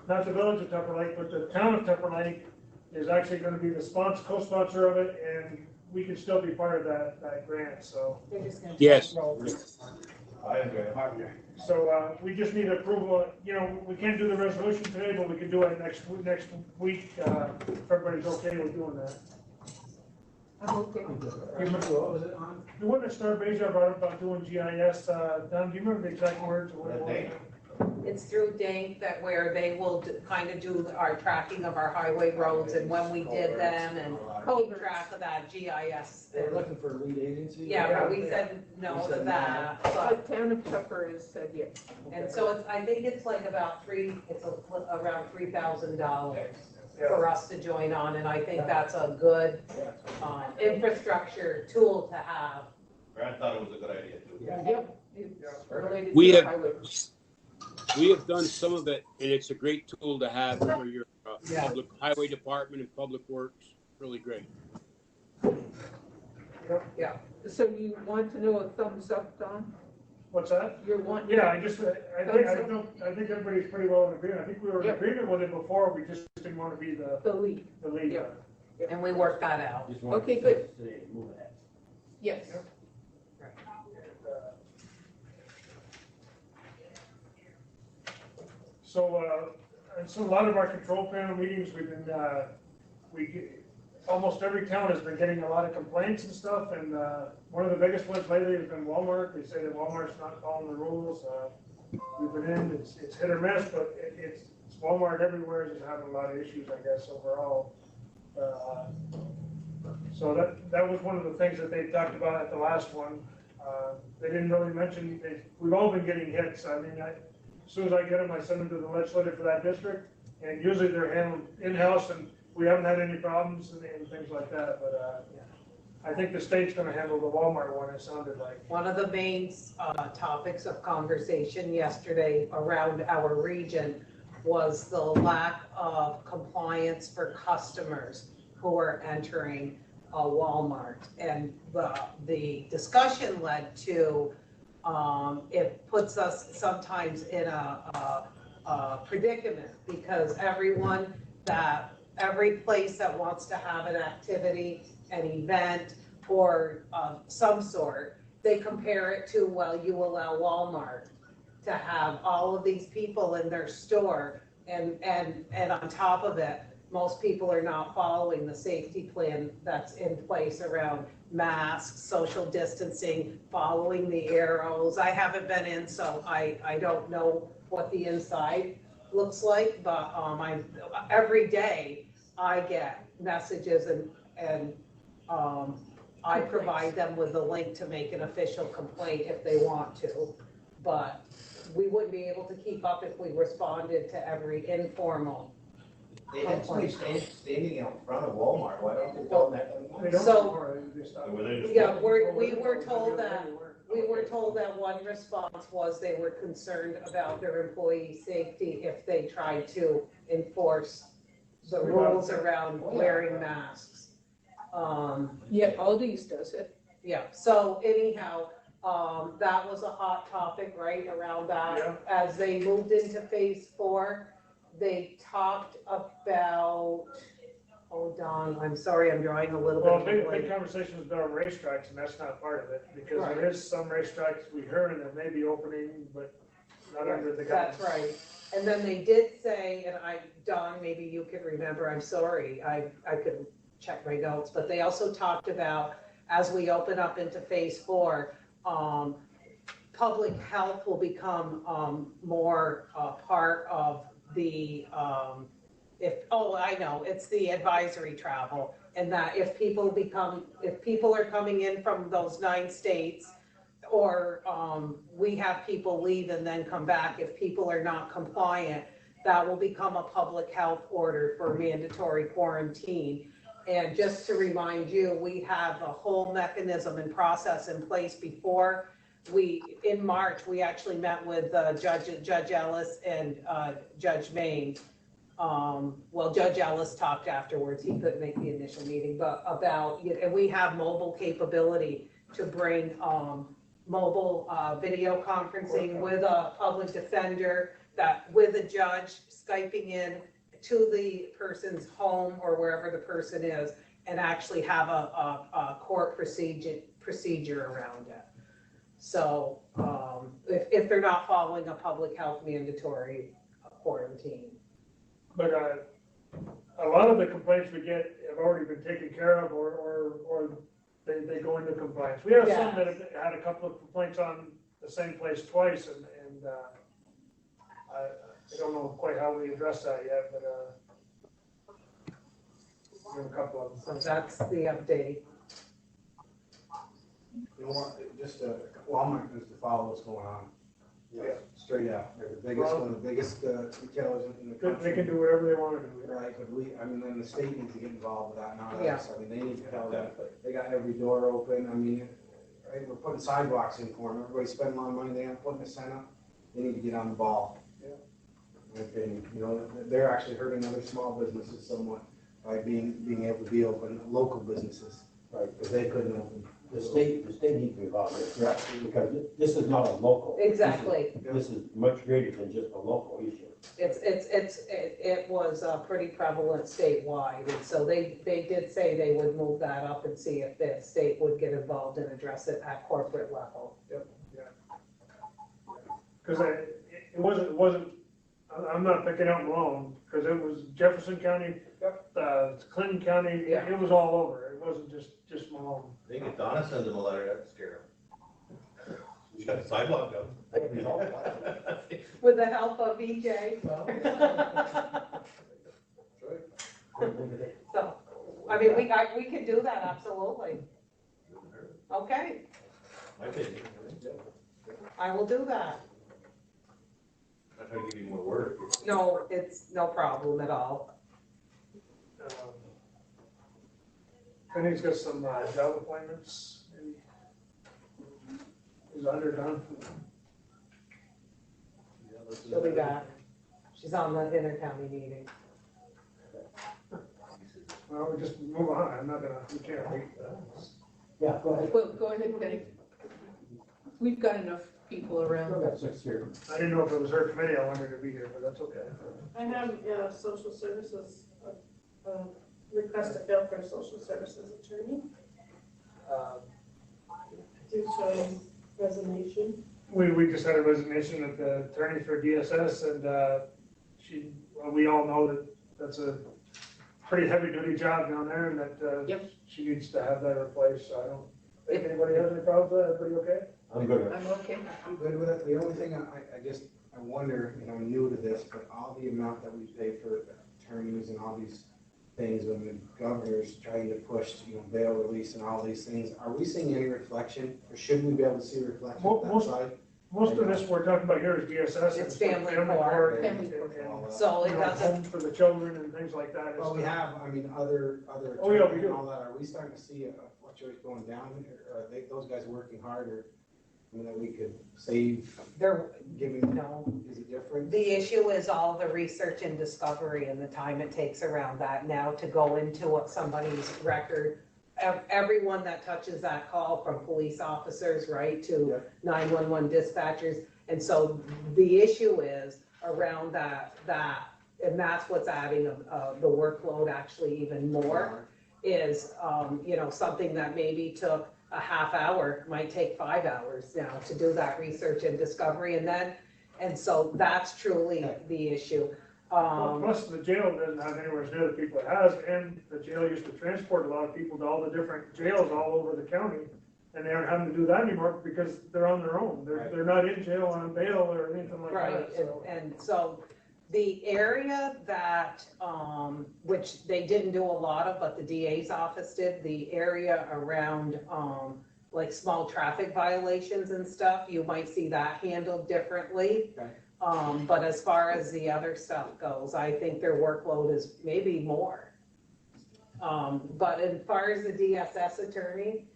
not the village of Tupper Lake, but the town of Tupper Lake is actually going to be the co-sponsor of it, and we can still be part of that grant, so. Yes. I agree. So we just need approval. You know, we can't do the resolution today, but we can do it next week, if everybody's okay with doing that. I'm okay. What was it on? The one that Star Beja brought up about doing GIS, Don, do you remember the exact words of what it was? It's through DANK that where they will kind of do our tracking of our highway roads and when we did them and keep track of that GIS. They're looking for a lead agency? Yeah, but we said no to that. But town of Tupper has said yes. And so it's, I think it's like about around $3,000 for us to join on, and I think that's a good infrastructure tool to have. Brad thought it was a good idea too. Yep. It's related We to have- highway. We have done some of it, and it's a great tool to have for your public highway department and public works. Really great. Yeah. So you want to know a thumbs up, Don? What's that? You're wanting. Yeah, I think everybody's pretty well in agreement. I think we were in agreement with it before, we just didn't want to be the lead. lead. Yeah. And we worked that out. Okay, good. Yes. So a lot of our control panel meetings, we've been, almost every town has been getting a lot of complaints and stuff, and one of the biggest ones lately has been Walmart. They say that Walmart's not following the rules. We've been in, it's hit or miss, but it's Walmart everywhere is having a lot of issues, I guess, overall. So that was one of the things that they talked about at the last one. They didn't really mention, we've all been getting hits. I mean, as soon as I get them, I send them to the legislator for that district, and usually they're handled in-house, and we haven't had any problems and things like that, but I think the state's gonna handle the Walmart one, it sounded like. One of the main topics of conversation yesterday around our region was the lack of compliance for customers who are entering a Walmart. And the discussion led to, it puts us sometimes in a predicament, because every place that wants to have an activity, an event, or some sort, they compare it to, well, you allow Walmart to have all of these people in their store, and on top of it, most people are not following the safety plan that's in place around masks, social distancing, following the arrows. I haven't been in, so I don't know what the inside looks like, but every day I get messages and I provide them with a link to make an official complaint if they want to, but we wouldn't be able to keep up if we responded to every informal. They had somebody standing in front of Walmart. Why don't they tell them that anymore? They don't So- anymore, they just stop. Yeah, we were told that one response was they were concerned about their employee safety if they tried to enforce the rules around wearing masks. Yeah, Aldi's does it. Yeah, so anyhow, that was a hot topic, right, around that. Yeah. As they moved into phase 4, they talked about, hold on, I'm sorry, I'm drawing a little Well, bit. big conversation was about racetracks, and that's not part of it, because Right. there is some racetracks we heard that may be opening, but not under the That's guidance. right. And then they did say, and Don, maybe you can remember, I'm sorry, I could check my notes, but they also talked about, as we open up into phase 4, public health will become more part of the, it's the advisory travel. And that if people are coming in from those 9 states, or we have people leave and then come back, if people are not compliant, that will become a public health order for mandatory quarantine. And just to remind you, we have a whole mechanism and process in place before. In March, we actually met with Judge Ellis and Judge Main. Judge Ellis talked afterwards, he couldn't make the initial meeting, but and we have mobile capability to bring mobile video conferencing with a public defender, that with a judge Skyping in to the person's home or wherever the person is and actually have a court procedure around it. So, if they're not following a public health mandatory quarantine. But, a lot of the complaints we get have already been taken care of, or they go into compliance. We have some that have had a couple of complaints on the same place twice, and I don't know quite how we address that yet, but, we have a couple of them. So that's the update. You know what, just, Walmart needs to follow what's going on. Yeah. Straight out, they're the biggest, one of the biggest retailers in the country. They can do whatever they want to do. Right, but then the state needs to get involved with that, not Yeah. us. I mean, they need to tell them, they got every door open, I mean, right, we're putting sidewalks in for them, everybody's spending a lot of money, they aren't putting a cent up, they need to get on the ball. Yeah. In my opinion, you know, they're actually hurting other small businesses somewhat by being able to be open, local businesses. Right. Because they couldn't open. The state needs to be involved in it, Right. because this is not a local. Exactly. This is much greater than just a local issue. It was pretty prevalent statewide, and so they did say they would move that up and see if the state would get involved and address it at corporate level. Because it wasn't, I'm not picking out Malone, because it was Jefferson County, Clinton County, Yeah. it was all over. It wasn't just Malone. I think if Donna sends them a letter, that'd scare them. We got the sidewalk done. With the help of EJ. So, I mean, we can do that, absolutely. Okay, My opinion. I will do that. Not trying to give you more work. No, it's no problem at all. Penny's got some job appointments. Maybe. Is underdone. She'll be back. She's on the inter-county meeting. Well, we just move on. I'm not gonna, we can't wait. Yeah, go ahead. Well, go ahead, Penny. We've got enough people around. That's 6 here. I didn't know if it was her committee. I wanted her to be here, but that's okay. I have, social services, request to fill for a social services attorney due to resignation. We just had a resignation of the attorney for DSS, and we all know that that's a pretty heavy duty job down there, and that she needs to have that replaced. So I don't think anybody has any problems with that. Everybody okay? I'm good. I'm okay. I'm good with it. The only thing I wonder, and I'm new to this, but all the amount that we pay for attorneys and all these things when the governor's trying to push, bail release and all these things, are we seeing any reflection, or should we be able to see a reflection on that side? Most of this we're talking about here is DSS. It's like family court. court. Family and, So it doesn't, homes for the children and things like that. Well, we have, other Oh, yeah, we attorneys do. and all that, are we starting to see a fluctuation going down, or are those guys working harder? That we could save, giving, is it different? the issue is all the research and discovery and the time it takes around that now to go into what somebody's record. Everyone that touches that call, from police officers, right, to 911 dispatchers. And so the issue is around that, and that's what's adding the workload actually even more, is, something that maybe took a half hour might take 5 hours now to do that research and discovery, and so that's truly the issue. Plus, the jail doesn't have anywhere near the people it has, and the jail used to transport a lot of people to all the different jails all over the county, and they aren't having to do that anymore because they're on their own. They're not in jail on bail or anything like Right, that. So. and so the area that, which they didn't do a lot of, but the DA's office did, the area around, like small traffic violations and stuff, you might see that handled differently. Okay. But as far as the other stuff goes, I think their workload is maybe more. But as far as the DSS attorney,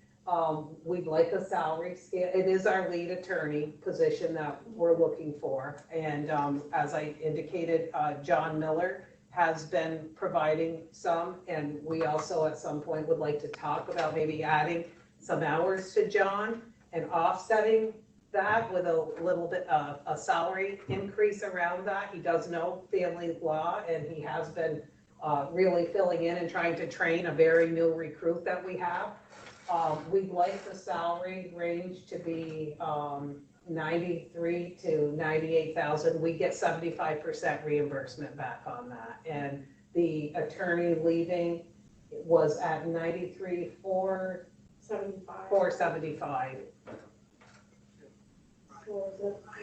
we'd like a salary scale. It is our lead attorney position that we're looking for. And as I indicated, John Miller has been providing some, and we also at some point would like to talk about maybe adding some hours to John and offsetting that with a little bit of a salary increase around that. He does know family law, and he has been really filling in and trying to train a very new recruit that we have. We'd like the salary range to be 93 to 98,000. We get 75% reimbursement back on that. And the attorney leaving was at 93,475.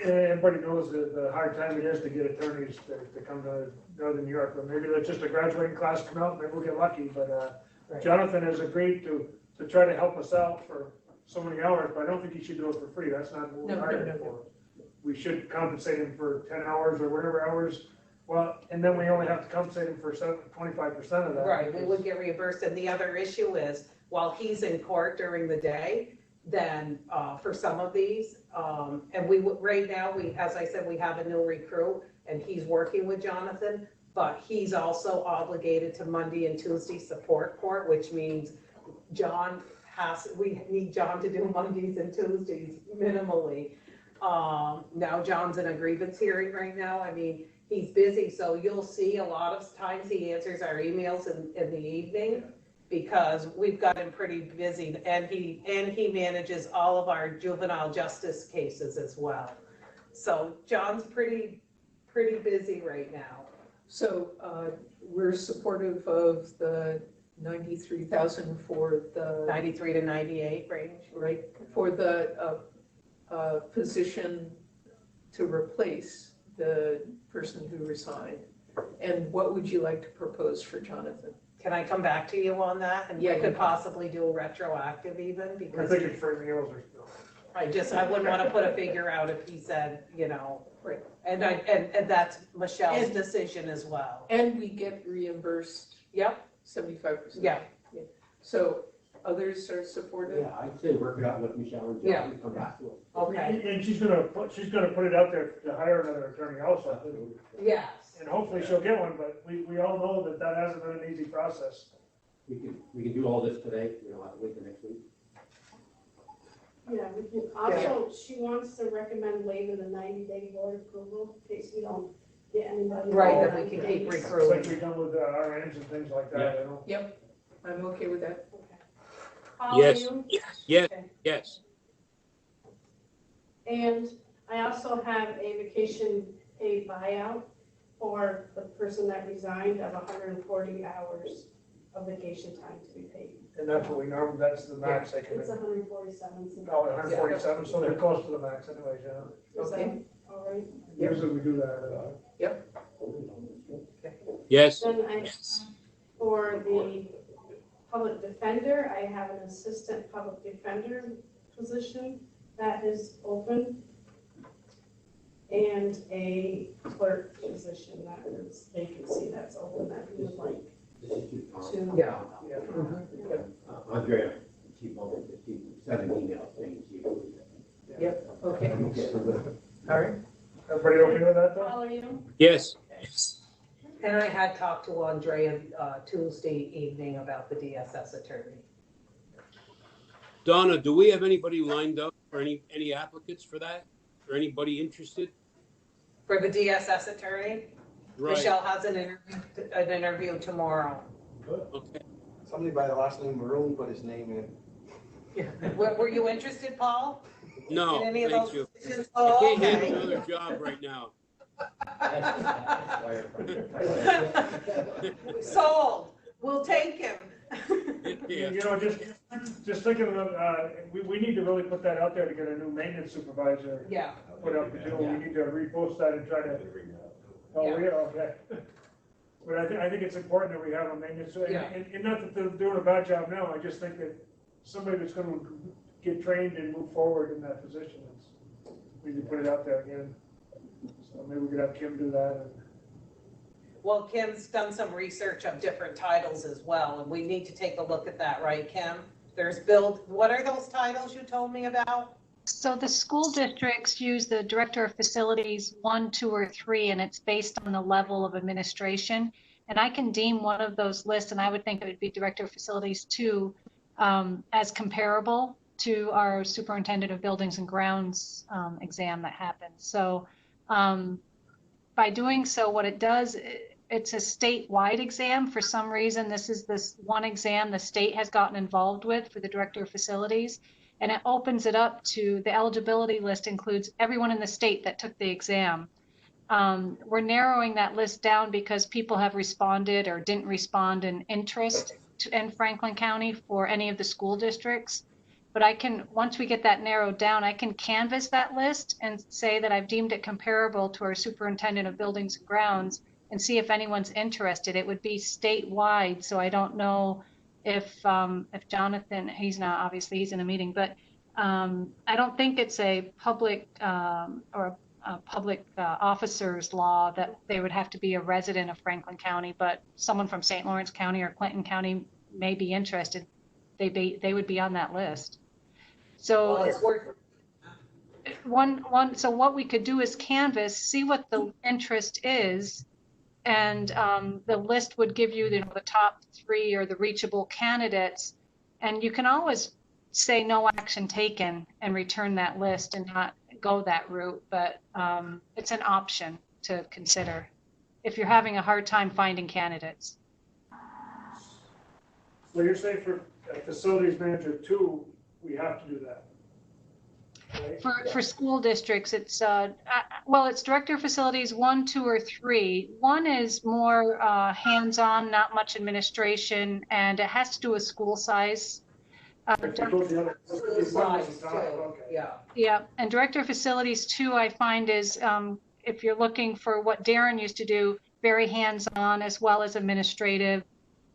Everybody knows the hard time it is to get attorneys to come to Northern New York, but maybe that's just a graduating class come out, maybe we'll get lucky, but Right. Jonathan has agreed to try to help us out for so many hours, but I don't think he should do it for free, that's not what we No, hired no, him no. for. We should compensate him for 10 hours or whatever hours, well, and then we only have to compensate him for 25% of that. Right, we would get reimbursed, and the other issue is, while he's in court during the day, then, for some of these, and right now, as I said, we have a new recruit, and he's working with Jonathan, but he's also obligated to Monday and Tuesday support court, which means we need John to do Mondays and Tuesdays minimally. Now John's in a grievance hearing right now, I mean, he's busy, so you'll see a lot of times he answers our emails in the evening, because we've got him pretty busy, and he manages all of our juvenile justice cases as well. So John's pretty busy right now. So we're supportive of the 93,000 for the, 93 to 98 range. right, for the position to replace the person who resigned. And what would you like to propose for Jonathan? Can I come back to you on that? And we Yeah, you could can. possibly do a retroactive even, I because think it's for meals or still. I wouldn't want to put a figure out if he said, Right. and that's Michelle's decision as well. And we get reimbursed Yep, 75%. yeah, So others are supportive? Yeah, I'd say work it out with Michelle and Yeah. John and come back to it. okay, And she's gonna put it out there to hire another attorney also. yes. And hopefully she'll get one, but we all know that hasn't been an easy process. We can do all this today, we don't have to wait the next week. Yeah, we can, also, she wants to recommend waiving the 90-day board approval, in case we don't get anybody. Right, in then we can 90 keep days. It's like recruiting. we've done with RNs and things like that, you know? Yep, I'm okay with that. Okay. Paul, Yes. you? Yes, Okay. yes. And I also have a vacation pay buyout for the person that resigned of 140 hours of vacation time to be paid. And that's what we normally, that's the max they can, It's 147. So call it 147, so they're close to the max anyways, yeah. is that Okay. all right? Usually we do that. Yes, Then for the public defender, I have an assistant public defender position that is open. And a clerk position that is vacancy that's open that we would like This is too to. Yeah. Andrea, she sent an email saying she. Okay, I'm okay with it. all right. Everybody okay with that though? Follow you? yes. And I had talked to Andrea Tuesday evening about the DSS attorney. Donna, do we have anybody lined up or any applicants for that? Or anybody interested? For the DSS attorney, Right, Michelle has an interview tomorrow. okay. Somebody by the last name Maroon put his name in. Were you interested, Paul? No, In any of thank those you. positions? I Oh, can't handle okay. another job right now. Sold. We'll take him. Yeah. You know, just thinking of, we need to really put that out there to get a new maintenance supervisor Yeah, put up the deal. We need to repost that and try to, oh, Yeah. yeah, okay. But I think it's important that we have a maintenance, Yeah. and not that they're doing a bad job now, I just think that somebody that's gonna get trained and move forward in that position, we need to put it out there again. So maybe we could have Kim do that. well, Kim's done some research of different titles as well, and we need to take a look at that, right, Kim? What are those titles you told me about? So the school districts use the director of facilities 1, 2, or 3, and it's based on the level of administration. And I can deem one of those lists, and I would think it would be director of facilities 2, as comparable to our superintendent of buildings and grounds exam that happens. So by doing so, what it does, it's a statewide exam. For some reason, this is this one exam the state has gotten involved with for the director of facilities, and it opens it up to the eligibility list includes everyone in the state that took the exam. We're narrowing that list down because people have responded or didn't respond in interest in Franklin County for any of the school districts. But I can, once we get that narrowed down, I can canvass that list and say that I've deemed it comparable to our superintendent of buildings and grounds and see if anyone's interested. It would be statewide, so I don't know if Jonathan, he's not, obviously he's in a meeting, but I don't think it's a public or a public officer's law that they would have to be a resident of Franklin County, but someone from St. Lawrence County or Clinton County may be interested. They would be on that list. So Well, it's worth so what we could do is canvass, see what the interest is, and the list would give you, the top 3 or the reachable candidates, and you can always say no action taken and return that list and not go that route, but it's an option to consider if you're having a hard time finding candidates. So you're saying for facilities manager 2, we have to do that? Right? For school districts, it's well, it's director of facilities 1, 2, or 3. 1 is more hands-on, not much administration, and it has to do with school size. If you go the other- size too, Okay. yeah. Yeah, and director of facilities 2, I find is if you're looking for what Darren used to do, very hands-on as well as administrative.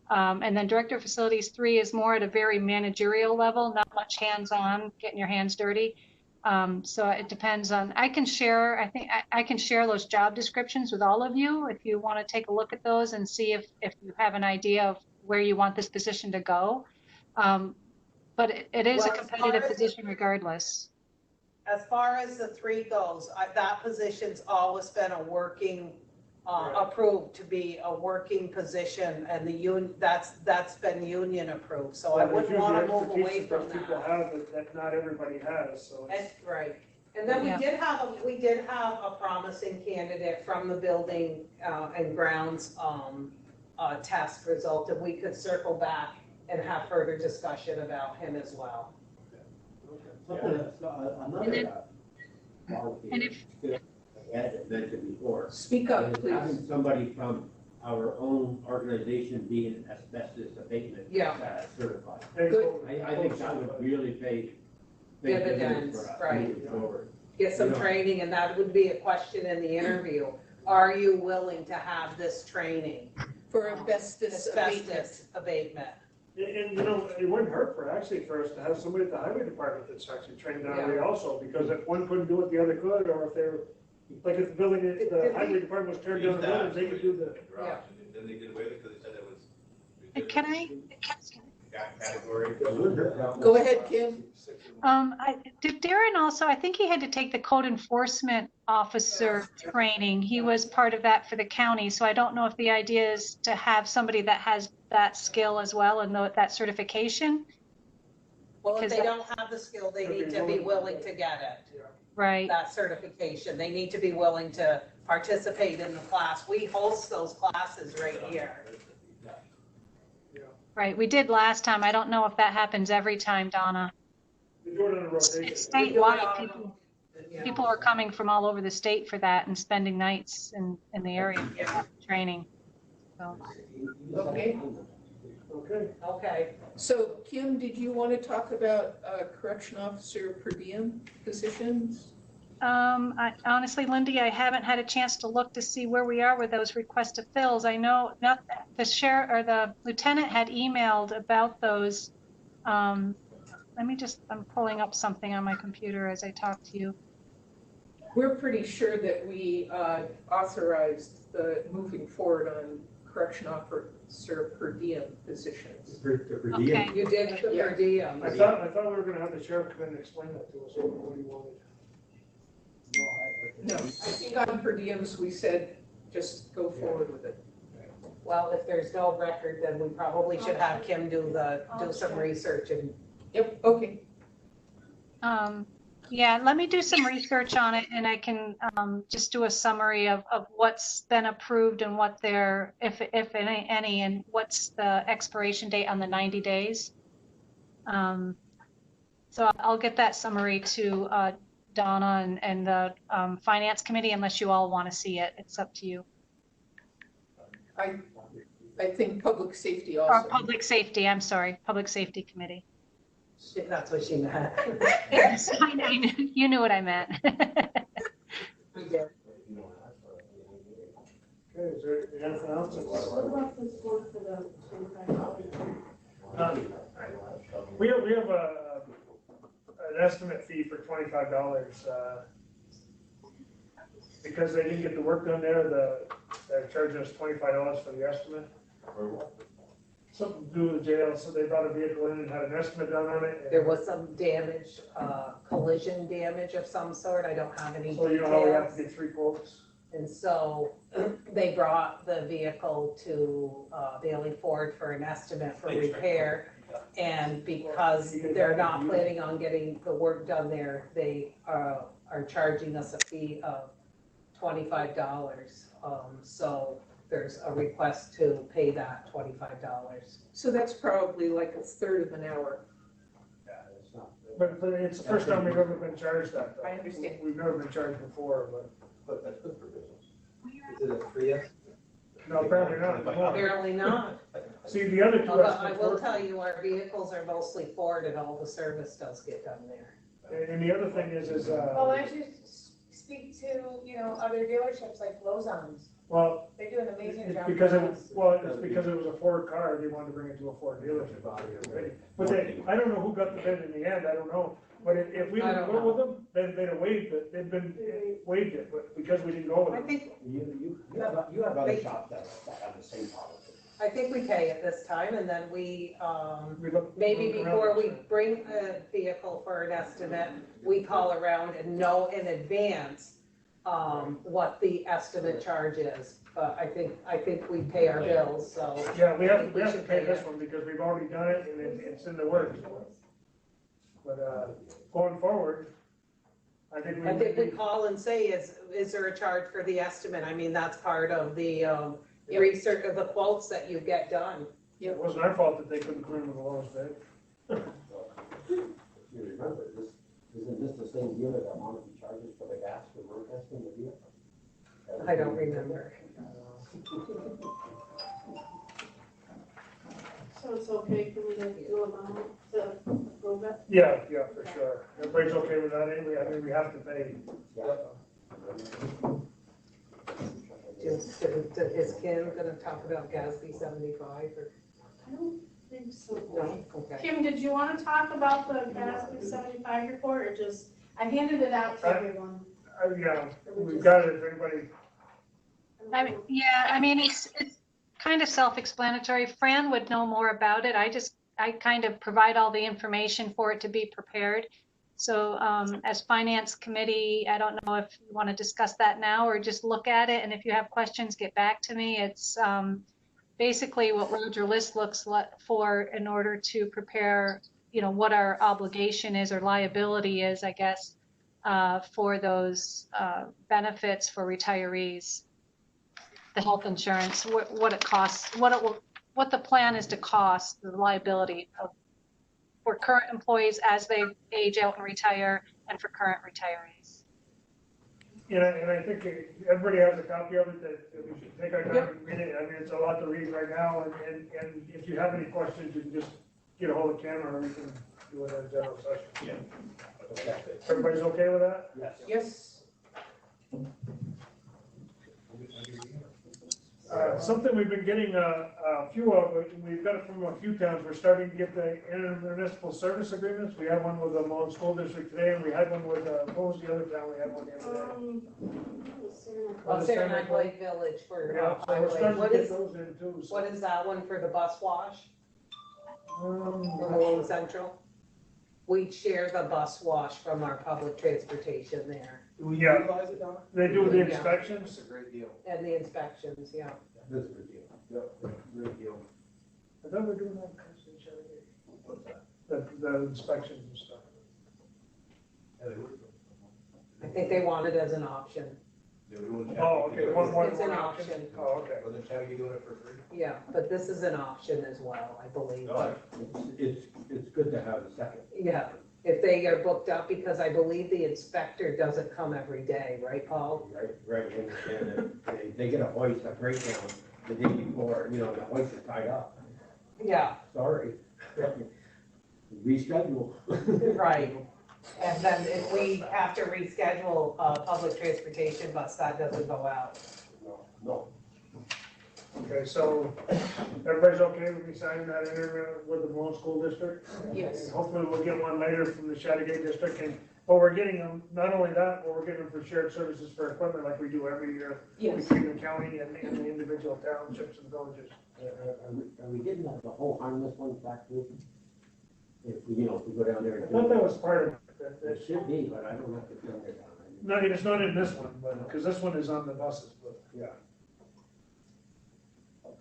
And then director of facilities 3 is more at a very managerial level, not much hands-on, getting your hands dirty. So it depends on, I can share, I think I can share those job descriptions with all of you if you want to take a look at those and see if you have an idea of where you want this position to go. But it is a Well, competitive position regardless. As far as the 3 goes, that position's always been a working, approved to be a working position, and the union, that's been union approved, so I wouldn't want to move away from Those people that. have that not everybody has, so And, it's. right, and then we did have a promising candidate from the building and grounds test result, and we could circle back and have further discussion about him as well. Something that's another quality and if- that I had mentioned before. Speak up, is please. Having somebody from our own organization be an asbestos abatement certified. Good. I think that would really pay dividends for us Right. moving forward. Get some You know. training, and that would be a question in the interview. Are you willing to have this training? For asbestos abatement. Asbestos abatement. And it wouldn't hurt for us to have somebody at the highway department that's actually trained that way also, because if one couldn't do it, the other could, or if they're, like if the building, the highway department was tearing down the buildings, they could do the. Yeah. Then they did away with it because they said it was. Can I? Category. Go ahead, Kim. Did Darren also, I think he had to take the code enforcement officer training. He was part of that for the county. So I don't know if the idea is to have somebody that has that skill as well and that certification. Well, if Because they don't have the skill, they need to be willing to get it, Right. that certification. They need to be willing to participate in the class. We host those classes right here. Right. We did last time. I don't know if that happens every time, Donna. They do it on a rotation. It's We do it statewide. on- People are coming from all over the state for that and spending nights in the area for that training. So. Okay. Okay. Okay. So Kim, did you want to talk about correction officer per diem positions? Honestly, Lindy, I haven't had a chance to look to see where we are with those requests to fills. I know not the sheriff or the lieutenant had emailed about those. I'm pulling up something on my computer as I talk to you. We're pretty sure that we authorized the moving forward on correction officer per diem positions. Okay. You did the per diem. I thought we were gonna have the sheriff come in and explain that to us, what he wanted. No, I think on per diems, we said, just go forward with it. Well, if there's no record, then we probably should have Kim do some research and Yep, okay. Yeah, let me do some research on it and I can just do a summary of what's been approved and what there, if any, and what's the expiration date on the 90 days. So I'll get that summary to Donna and the Finance Committee, unless you all want to see it. It's up to you. I think public safety Or also. Public Safety, I'm sorry, Public Safety Committee. That's what she meant. Yes, I know, you knew what I meant. We did. Okay, is there anything else? What about this one for the $25? We have an estimate fee for $25, because they didn't get the work done there, they're charging us $25 for the estimate. Something to do with the jail, so they brought a vehicle in and had an estimate done on it. There was some damage, collision damage of some sort, I don't have any So you know how we have details. to get 3 quotes? And so they brought the vehicle to Bailey Ford for an estimate for repair. And because they're not planning on getting the work done there, they are charging us a fee of $25. So there's a request to pay that $25. So that's probably like a third of an hour. But it's the first time we've ever been charged that, though. I understand. We've never been charged before, But that's good for business. Is it a free estimate? no, apparently not. Apparently not. See, the other two Although I estimates will were, tell you, our vehicles are mostly Ford and all the service does get done there. and the other thing is, Well, as you speak to, other dealerships like Lozon's, well, they do an amazing it's job. because for it, us. well, it's because it was a Ford car, they wanted to bring it to a Ford dealership. But they, I don't know who got the bid in the end, I don't know. But if we I didn't don't go know. with them, then they'd have waived it, they'd been waived it, but because we didn't go with I them. think, You have other shops that have the same policy. I think we pay it this time and then we, We looked- maybe looked around. before we bring a vehicle for an estimate, we call around and know in advance what the estimate charge is. But I think we pay our bills, so. Yeah, we I have, think we have to should pay it. this one because we've already done it and it's in the works. But, going forward, I think I think we we, call and say, is there a charge for the estimate? I mean, that's part of the research of the quotes that you get done. it wasn't our fault that they couldn't clear with the lowest bid. If you remember, isn't this the same dealer that wanted to charge us for the gas for road testing the vehicle? I don't remember. So it's okay for me to do amount to approve it? Yeah, for sure. Everybody's okay with that anyway, I mean, we have to pay. Is Kim gonna talk about GASB 75 or? I don't think so. No, okay. Kim, did you want to talk about the GASB 75 report or just, I handed it out to everyone. Yeah, we've got it, if anybody, I mean, it's kind of self-explanatory. Fran would know more about it. I kind of provide all the information for it to be prepared. So as Finance Committee, I don't know if you want to discuss that now or just look at it. And if you have questions, get back to me. It's basically what Roger List looks for in order to prepare, what our obligation is or liability is, I guess, for those benefits for retirees. The health insurance, what it costs, what the plan is to cost, the liability for current employees as they age out and retire, and for current retirees. and I think everybody has a copy of it, that we should take our time and read it. I mean, it's a lot to read right now, and if you have any questions, you can just get a hold of Ken, or we can do it in a general session. Yeah. Everybody's okay with that? Yes. Yes. Something we've been getting a few of, we've got it from a few towns, we're starting to get the intermunicipal service agreements. We had one with the Mullen School District today, and we had one with, what was the other town we had one the other day? Well, Saranac Lake Village for Yeah, so we're highway. starting What to get is, those in too. so. what is that one for the bus wash? Um, For Malone Central? We share the bus wash from our public transportation there Do we Yeah. utilize it, Donna? They do the Yeah. inspections. That's a great deal. and the inspections, yeah. That's a good deal. Yep, great deal. I thought we were doing that. The inspections and stuff. I think they want it as an option. Oh, okay, one It's an more option. Oh, okay. Wasn't Chevy doing it for free? Yeah, but this is an option as well, I believe. Oh, It's good to have a second. Yeah, if they are booked up, because I believe the inspector doesn't come every day, right, Paul? Right, and they get a hoist, a breakdown the day before, you know, the hoist is tied up. Yeah, Sorry. Reschedule. right. And then if we have to reschedule a public transportation bus, that doesn't go out. No. Okay, so everybody's okay with me signing that agreement with the Malone School District? Yes. And hopefully we'll get one later from the Chattagay District, and, but we're getting them, not only that, but we're getting them for shared services for equipment like we do every year Yes. between the county and the individual townships and villages. Are we getting the whole harmless one back too? If we, you know, if we go down there I and. thought that was part of it. It should be, but I don't have to turn it down. No, it's not in this one, but, because this one is on the buses, but. Yeah.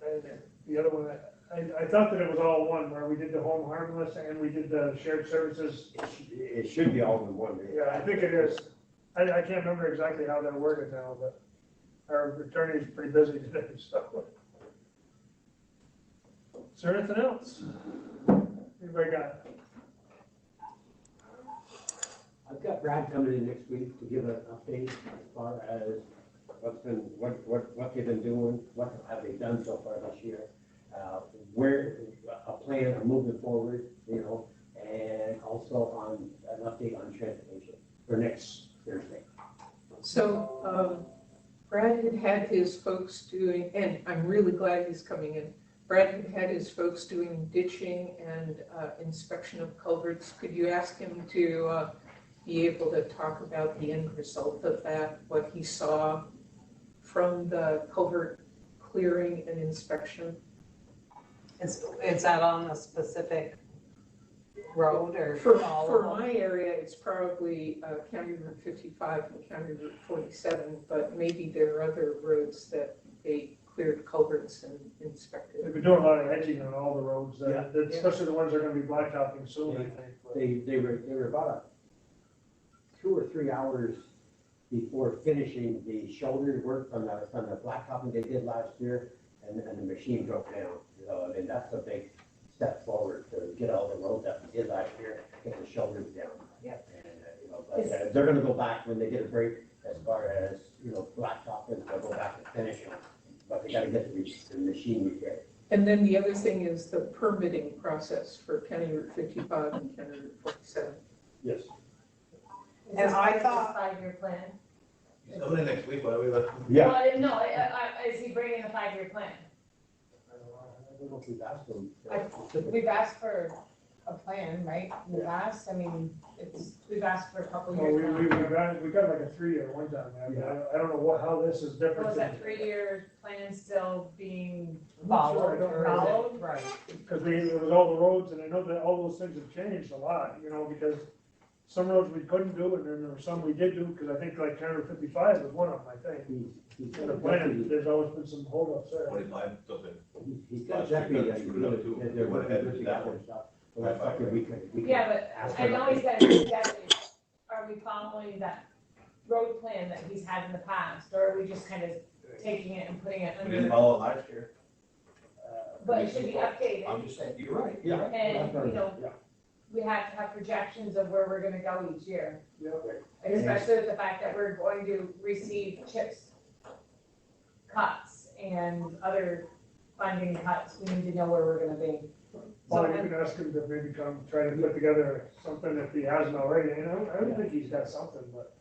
And the other one, I thought that it was all one, where we did the home harmless and we did the shared services. It should be all in one. Yeah, I think it is. I can't remember exactly how they're worded now, but our attorney's pretty busy today, so. Is there anything else? Anybody got? I've got Brad coming in next week to give an update as far as what they've been doing, what have they done so far this year, where a plan of moving forward, you know, and also on an update on transportation for next Thursday. So Brad had his folks doing, and I'm really glad he's coming in. Brad had his folks doing ditching and inspection of culverts. Could you ask him to be able to talk about the end result of that, what he saw from the culvert clearing and inspection? Is that on a specific road or For all of them? my area, it's probably County Route 55 and County Route 47, but maybe there are other roads that they cleared culverts and inspected. They've been doing a lot of edging on all the roads, Yeah. especially the ones that are gonna be blacktopping soon, I think. but- They were about 2 or 3 hours before finishing the shoulder work from the blacktopping they did last year, and the machine broke down. So, I mean, that's a big step forward to get all the roads that we did last year, get the shoulders down. Yep. And, you know, but they're gonna go back when they get a break as far as, you know, blacktopping, they'll go back and finish them. But they gotta get the machine repaired. And then the other thing is the permitting process for County Route 55 and County Route 47. Yes. And I thought- 5-year plan? He's coming in next week, why don't we let him? Yeah. Well, no, is he bringing a 5-year plan? I don't know if we've asked them. We've asked for a plan, right? We've asked, I mean, we've asked for a couple Well, years now. we got like a 3-year one time, I don't know how this is different. Was that 3-year plan still being Followed, Sure, or is Followed? it, right? Because it was all the roads, and I know that all those things have changed a lot, you know, because some roads we couldn't do, and then there were some we did do, because I think like County 55 was one of them, I think. He's In the plan, there's always been some holdups there. 25, something. He's got deputy that Screwed up too. they're Went working ahead and with did that together one. and stuff. So that's something we could. Yeah, but ask I for know an he's got a new deputy. Are we following that road plan that he's had in the past, or are we just kind of taking it and putting it We didn't under? follow it last year. But it should be I'm updated. just saying, you're right. Yeah. And, you know, Yeah. we have to have projections of where we're gonna go each year. Yeah. Especially with the fact that we're going to receive CHIPS cuts and other funding cuts. We need to know where we're gonna be. Well, you can ask him to maybe come try to put together something if he hasn't already, you know, I don't think he's got something, but.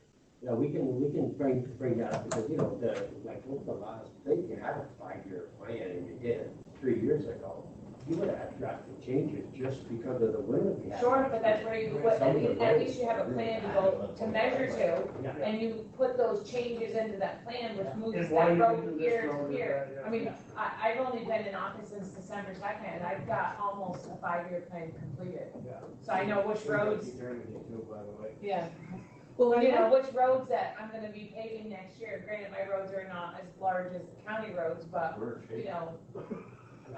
Yeah, we can bring that up because, you know, like with the last thing, you had a 5-year plan and you did it 3 years ago. You would have had drastic changes just because of the winter we had. Sure, but that's where you, at least you have a plan to go, to measure to, Yeah. and you put those changes into that plan, which moves And why that you road can do here this to road or here. that, yeah. I mean, I've only been in office since December 2nd, and I've got almost a 5-year plan completed. Yeah. So I know which roads, By the way. yeah, Well, you know, which roads that I'm gonna be paving next year. Granted, my roads are not as large as the county roads, but, you know,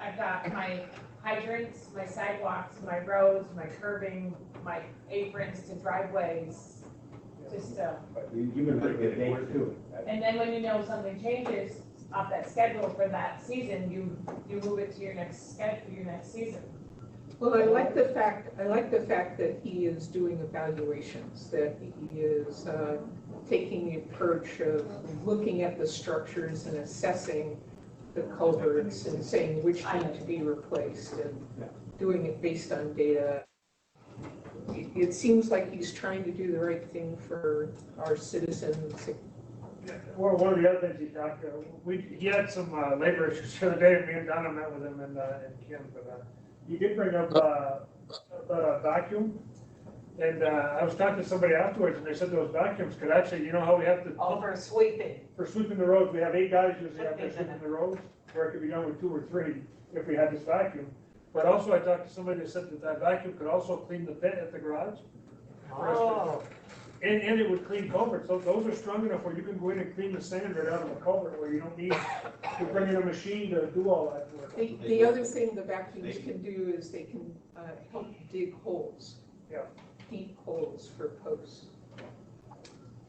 I've got my hydrants, my sidewalks, my roads, my curbing, my aprons to driveways. just, But you can put the date too. and then when you know something changes off that schedule for that season, you move it to your next schedule, your next season. Well, I like the fact that he is doing evaluations, that he is taking the approach of looking at the structures and assessing the culverts and saying which need to be replaced and doing it based on data. It seems like he's trying to do the right thing for our citizens. Well, one of the other things he talked, he had some labor issues the other day, me and Donna met with him and Kim, but he did bring up about a vacuum. And I was talking to somebody afterwards and they said those vacuums could actually, you know how we have to. Oh, for sweeping. For sweeping the roads, we have 8 guys usually out there sweeping the roads, where it could be done with 2 or 3 if we had this vacuum. But also I talked to somebody that said that vacuum could also clean the pit at the garage. Oh. And it would clean culverts. Those are strong enough where you can go in and clean the sand right out of a culvert where you don't need to bring in a machine to do all that work. The other thing the vacuums can do is they can help dig holes. Yeah. Deep holes for posts.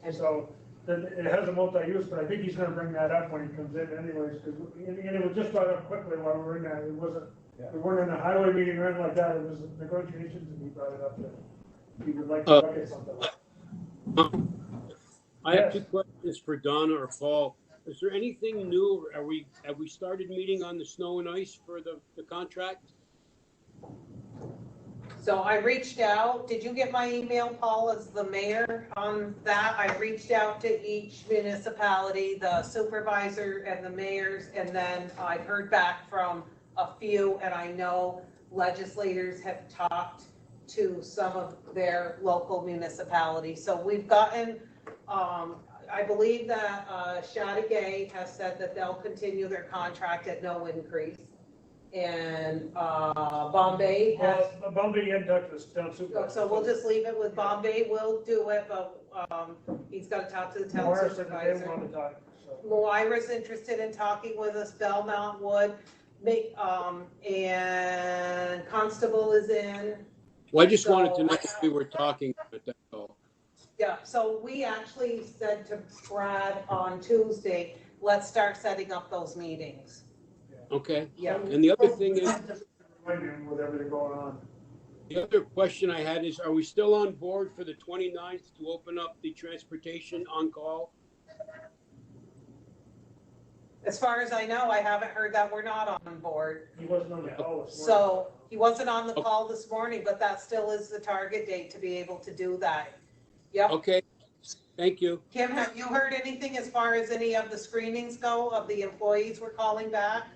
And so it has a multi-use, but I think he's gonna bring that up when he comes in anyways, because, and it was just brought up quickly while we were in that. It wasn't, we weren't in a highway meeting or anything like that. It was negotiations and he brought it up that he would like to look at something like that. I have 2 questions for Donna or Paul. Is there anything new? Have we started meeting on the snow and ice for the contract? So I reached out, did you get my email, Paul, as the mayor on that? I reached out to each municipality, the supervisor and the mayors, and then I heard back from a few, and I know legislators have talked to some of their local municipalities. So we've gotten, I believe that Chateauguay has said that they'll continue their contract at no increase. And Bombay has. Bombay and Douglas town supervisor. So we'll just leave it with Bombay, we'll do it, but he's got to talk to the town Morris said that they supervisor. want to talk, so. Moira's interested in talking with us, Belmont Wood, and Constable is in. Well, I just wanted to know if we were talking, but that's all. Yeah, so we actually said to Brad on Tuesday, let's start setting up those meetings. Okay. Yeah. And the other thing is, Remind him with everything going on. the other question I had is, are we still on board for the 29th to open up the transportation on-call? As far as I know, I haven't heard that we're not on board. He wasn't on the call this morning. So he wasn't on the call this morning, but that still is the target date to be able to do that. Yep. Okay, thank you. Kim, have you heard anything as far as any of the screenings go of the employees we're calling back?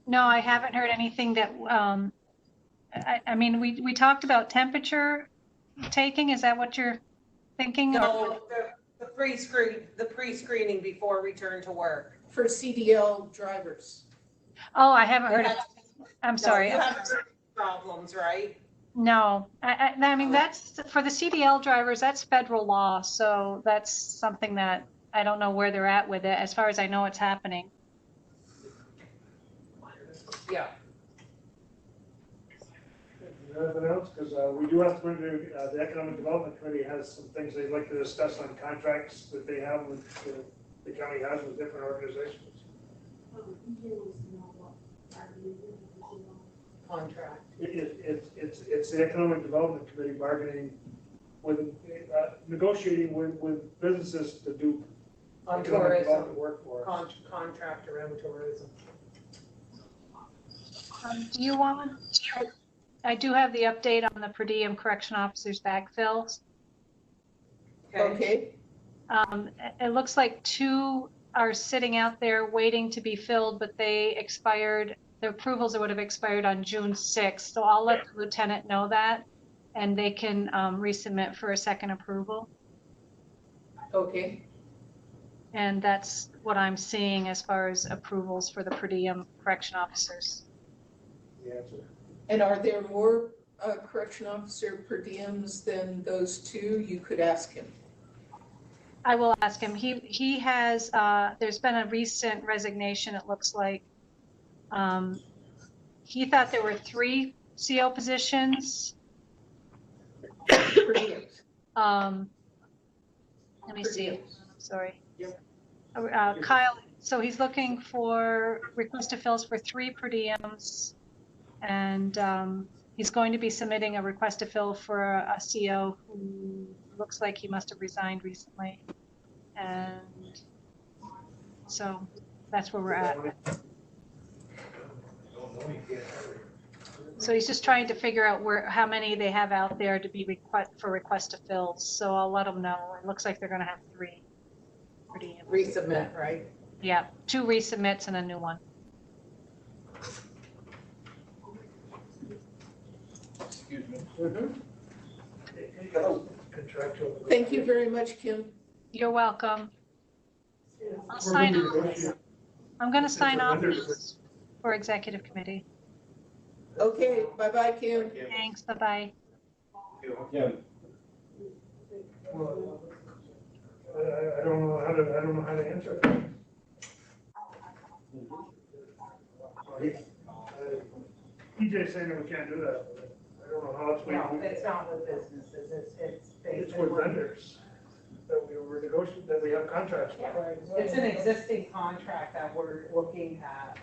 No, I haven't heard anything that, I mean, we talked about temperature taking. Is that what you're thinking? No, the pre-screening before return to work. For CDL drivers. Oh, I haven't heard. I'm sorry. You haven't heard problems, right? No, I mean, that's for the CDL drivers, that's federal law. So that's something that I don't know where they're at with it. As far as I know, it's happening. Yeah. Anything else? Because we do have to go into, the Economic Development Committee has some things they'd like to discuss on contracts that they have with, the county has with different organizations. Contract. It's the Economic Development Committee bargaining with, negotiating with businesses to do On economic tourism, development work for us. contract around tourism. Do you want, I do have the update on the per diem correction officers backfills. Okay. It looks like 2 are sitting out there waiting to be filled, but they expired, the approvals would have expired on June 6th. So I'll let the lieutenant know that, and they can resubmit for a second approval. Okay. And that's what I'm seeing as far as approvals for the per diem correction officers. Yeah, And are there more correction officer per diems than those 2? You could ask him. I will ask him. He has, there's been a recent resignation, it looks like. He thought there were 3 CO positions. Per diems. Let me see, sorry. Kyle, so he's looking for request to fills for 3 per diems. And he's going to be submitting a request to fill for a CO who looks like he must have resigned recently. And so that's where we're at. So he's just trying to figure out how many they have out there to be request to fills. So I'll let them know. It looks like they're going to have 3 per diem. Resubmit, right? Yeah, 2 resubmits and a new one. Excuse me. Contractual. Thank you very much, Kim. You're welcome. I'll We're sign gonna off. negotiate. I'm going to It's sign a off vendor's- for executive committee. Okay, bye-bye, Kim. Thanks, bye-bye. Yeah. Well, I don't know how to answer that. EJ's saying that we can't do that. I don't know how else No, it's not with businesses, it's it's basically. with vendors that we were negotiating, that we have contracts with. It's an existing contract that we're looking at,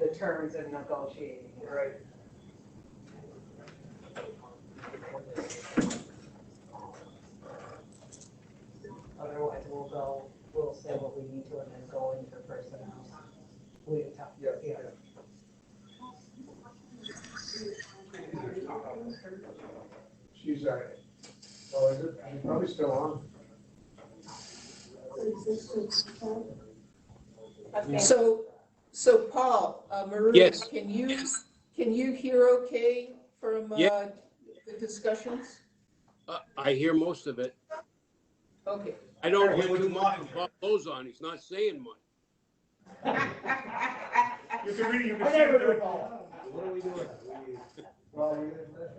the terms and negotiating. Right. Otherwise, we'll say what we need to and then go into personnel. We talk, Yeah. She's, oh, is it? She's probably still on. Okay. So Paul, Maroon, Yes. can you hear okay from Yeah. the discussions? I hear most of it. Okay. I don't hear too much from Paul Lozon. He's not saying much. You can read, you can see it. What are we doing? Well,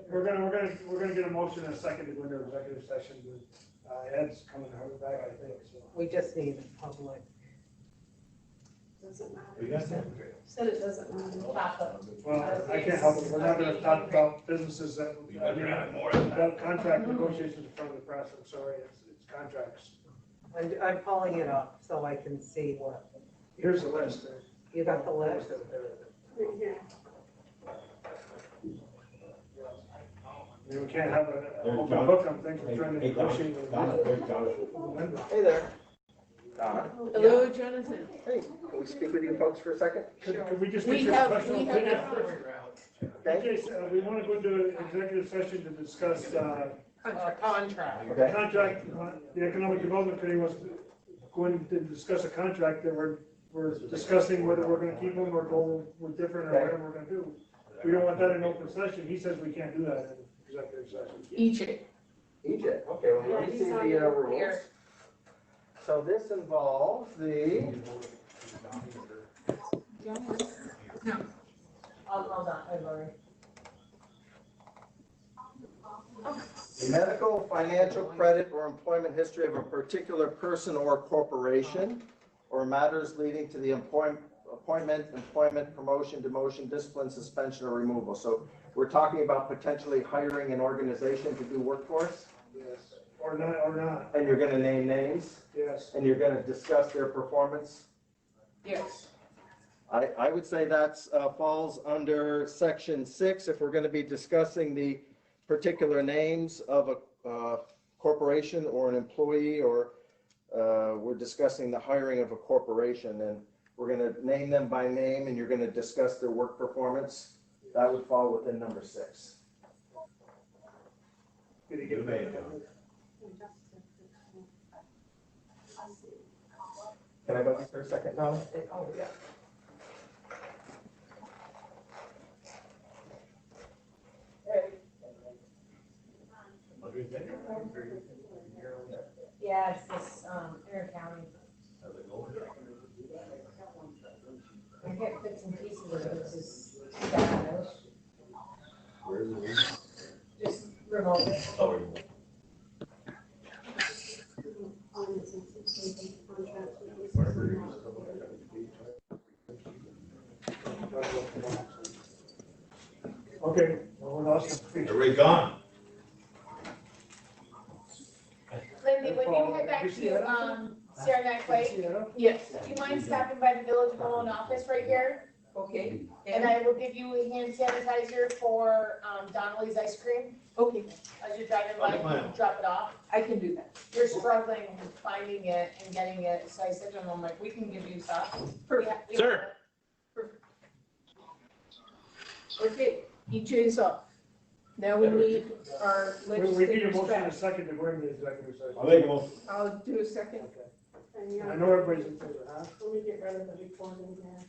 we're gonna get a motion in a second to go into executive session. Ed's coming back, I think, so. We just need the public. Doesn't matter. We got that. Said it doesn't matter. Well, I can't help it. We're not gonna talk about businesses that, I mean, about contract negotiations in front of the press. I'm sorry, it's contracts. I'm pulling it up so I can see what, Here's the list. you got the list? Right here. I mean, we can't have an open book on things we're trying to negotiate with. Hey there. Donna. Hello, Jonathan. Hey, can we speak with you folks for a second? Could we just We get your have- professional we have- opinion first? Okay. Okay, we want to go into executive session to discuss, Contract. Okay. contract, the Economic Development Committee was going to discuss a contract that we're discussing whether we're gonna keep them or go with different or whatever we're gonna do. We don't want that in open session. He says we can't do that in executive session. EJ. EJ, okay, well, let me see the rules. Here. So this involves the, Hold on, I've already. medical, financial, credit, or employment history of a particular person or corporation, or matters leading to the appointment, employment, promotion, demotion, discipline, suspension, or removal. So we're talking about potentially hiring an organization to do workforce, Yes. Or not, and you're gonna name names, yes. and you're gonna discuss their performance. Yes. I would say that's, falls under section 6, if we're gonna be discussing the particular names of a corporation or an employee, or we're discussing the hiring of a corporation, and we're gonna name them by name, and you're gonna discuss their work performance. That would fall within number 6. Did he get it? Can I go back for a second now? Oh, yeah. Yeah, it's this, Air County. I get bits and pieces of it, it's just too bad, I wish. Just remote. Okay, well, we lost him. Everybody gone. you. Sarah Knight, Yes, do you mind stopping by the Village Hall office right here? okay, And I will give you a hand sanitizer for Donnelly's ice cream okay, as you're driving by, Okay, ma'am. drop it off. I can do that. You're struggling finding it and getting it, so I said to him, I'm like, we can give you stuff. We have- we Sir. Okay, EJ's off. Now we need our We need a legislators motion and a back. second to go into executive session. I'll make a motion. I'll do a second. Okay. And I yeah, know everybody's in favor, huh? let me get rid of the recording here.